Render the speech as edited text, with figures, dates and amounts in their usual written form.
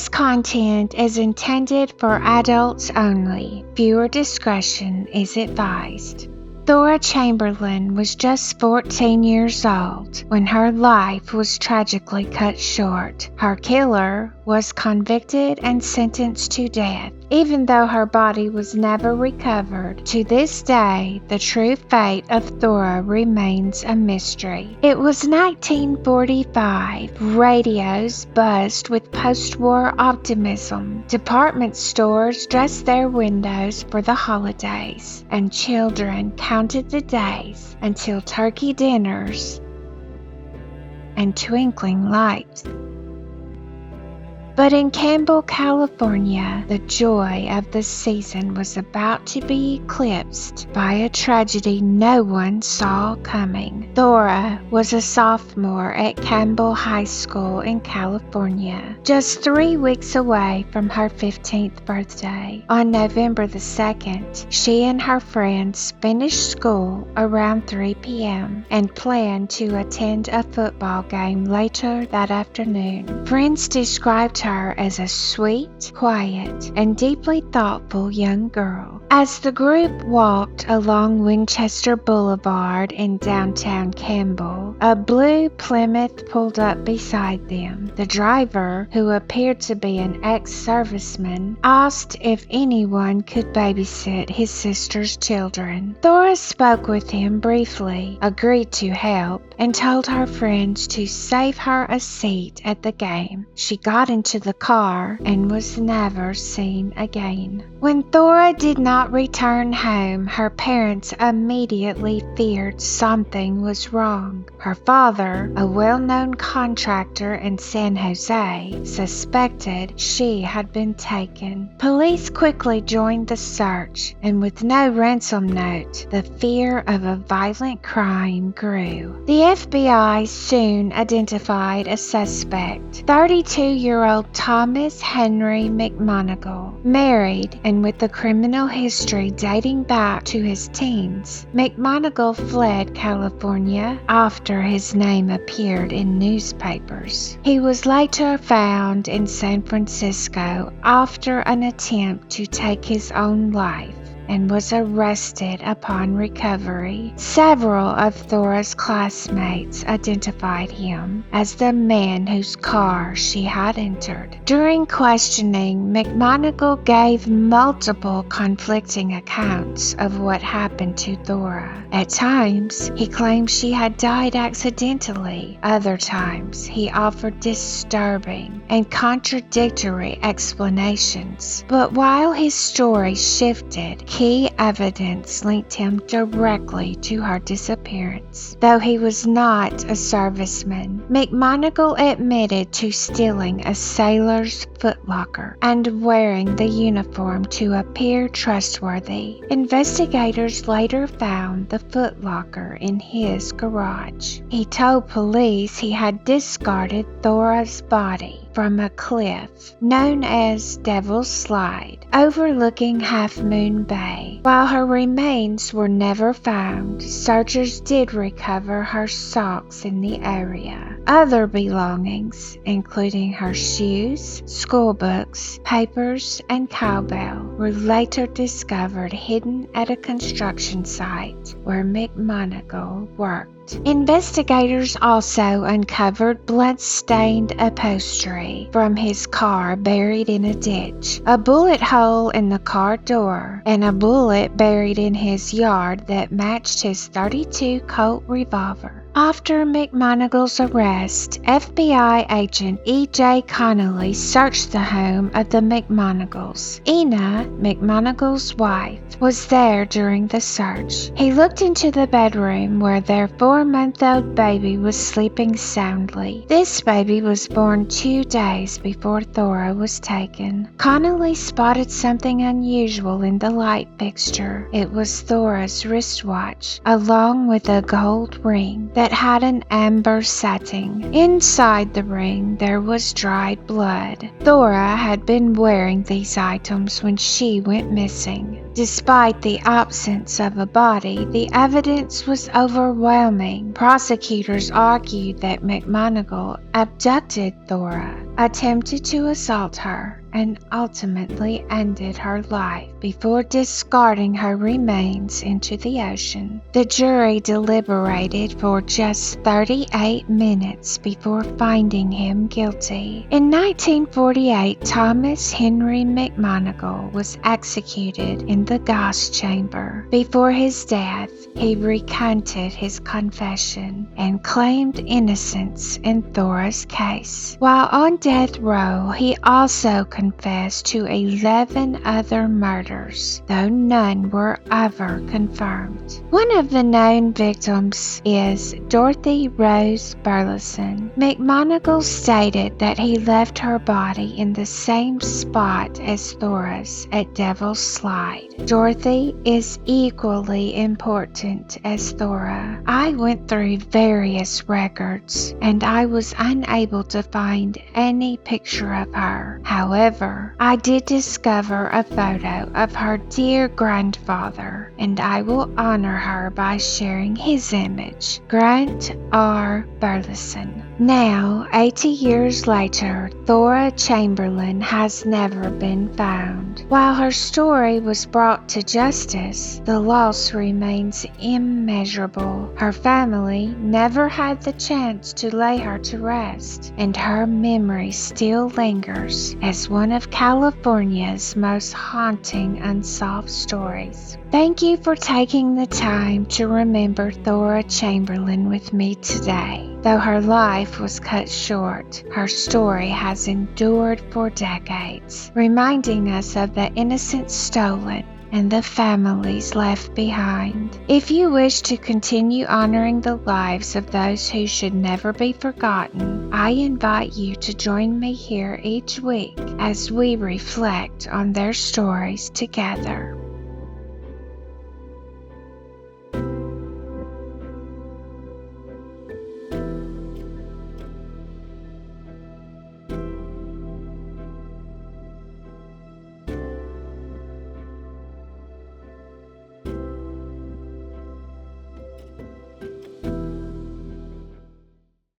This content is intended for adults only. Viewer discretion is advised. Thora Chamberlain was just 14 years old when her life was tragically cut short. Her killer was convicted and sentenced to death. Even though her body was never recovered, to this day, the true fate of Thora remains a mystery. It was 1945. Radios buzzed with post-war optimism. Department stores dressed their windows for the holidays, and children counted the days until turkey dinners and twinkling lights. But in Campbell, California, the joy of the season was about to be eclipsed by a tragedy no one saw coming. Thora was a sophomore at Campbell High School in California, just 3 weeks away from her 15th birthday. On November the 2nd, she and her friends finished school around 3 p.m. and planned to attend a football game later that afternoon. Friends described her as a sweet, quiet, and deeply thoughtful young girl. As the group walked along Winchester Boulevard in downtown Campbell, a blue Plymouth pulled up beside them. The driver, who appeared to be an ex-serviceman, asked if anyone could babysit his sister's children. Thora spoke with him briefly, agreed to help, and told her friends to save her a seat at the game. She got into the car and was never seen again. When Thora did not return home, her parents immediately feared something was wrong. Her father, a well-known contractor in San Jose, suspected she had been taken. Police quickly joined the search, and with no ransom note, the fear of a violent crime grew. The FBI soon identified a suspect, 32-year-old Thomas Henry McMonigle. Married and with a criminal history dating back to his teens, McMonigle fled California after his name appeared in newspapers. He was later found in San Francisco after an attempt to take his own life and was arrested upon recovery. Several of Thora's classmates identified him as the man whose car she had entered. During questioning, McMonigle gave multiple conflicting accounts of what happened to Thora. At times, he claimed she had died accidentally. Other times, he offered disturbing and contradictory explanations. But while his story shifted, key evidence linked him directly to her disappearance. Though he was not a serviceman, McMonigle admitted to stealing a sailor's footlocker and wearing the uniform to appear trustworthy. Investigators later found the footlocker in his garage. He told police he had discarded Thora's body from a cliff known as Devil's Slide, overlooking Half Moon Bay. While her remains were never found, searchers did recover her socks in the area. Other belongings, including her shoes, school books, papers, and cowbell, were later discovered hidden at a construction site where McMonigle worked. Investigators also uncovered blood-stained upholstery from his car buried in a ditch, a bullet hole in the car door, and a bullet buried in his yard that matched his .32 Colt revolver. After McMonigle's arrest, FBI agent E.J. Connolly searched the home of the McMonigles. Ina, McMonigle's wife, was there during the search. He looked into the bedroom where their 4-month-old baby was sleeping soundly. This baby was born 2 days before Thora was taken. Connolly spotted something unusual in the light fixture. It was Thora's wristwatch, along with a gold ring that that had an amber setting. Inside the ring there was dried blood. Thora had been wearing these items when she went missing. Despite the absence of a body, the evidence was overwhelming. Prosecutors argued that McMonigle abducted Thora, attempted to assault her, and ultimately ended her life before discarding her remains into the ocean. The jury deliberated for just 38 minutes before finding him guilty. In 1948, Thomas Henry McMonigle was executed in the gas chamber. Before his death, he recanted his confession and claimed innocence in Thora's case. While on death row, he also confessed to 11 other murders, though none were ever confirmed. One of the known victims is Dorothy Rose Burleson. McMonigle stated that he left her body in the same spot as Thora's at Devil's Slide. Dorothy is equally important as Thora. I went through various records and I was unable to find any picture of her. However, I did discover a photo of her dear grandfather, and I will honor her by sharing his image. Grant R. Burleson. Now, 80 years later, Thora Chamberlain has never been found. While her story was brought to justice, the loss remains immeasurable. Her family never had the chance to lay her to rest, and her memory still lingers as one of California's most haunting unsolved stories. Thank you for taking the time to remember Thora Chamberlain with me today. Though her life was cut short, her story has endured for decades, reminding us of the innocent stolen and the families left behind. If you wish to continue honoring the lives of those who should never be forgotten, I invite you to join me here each week as we reflect on their stories together.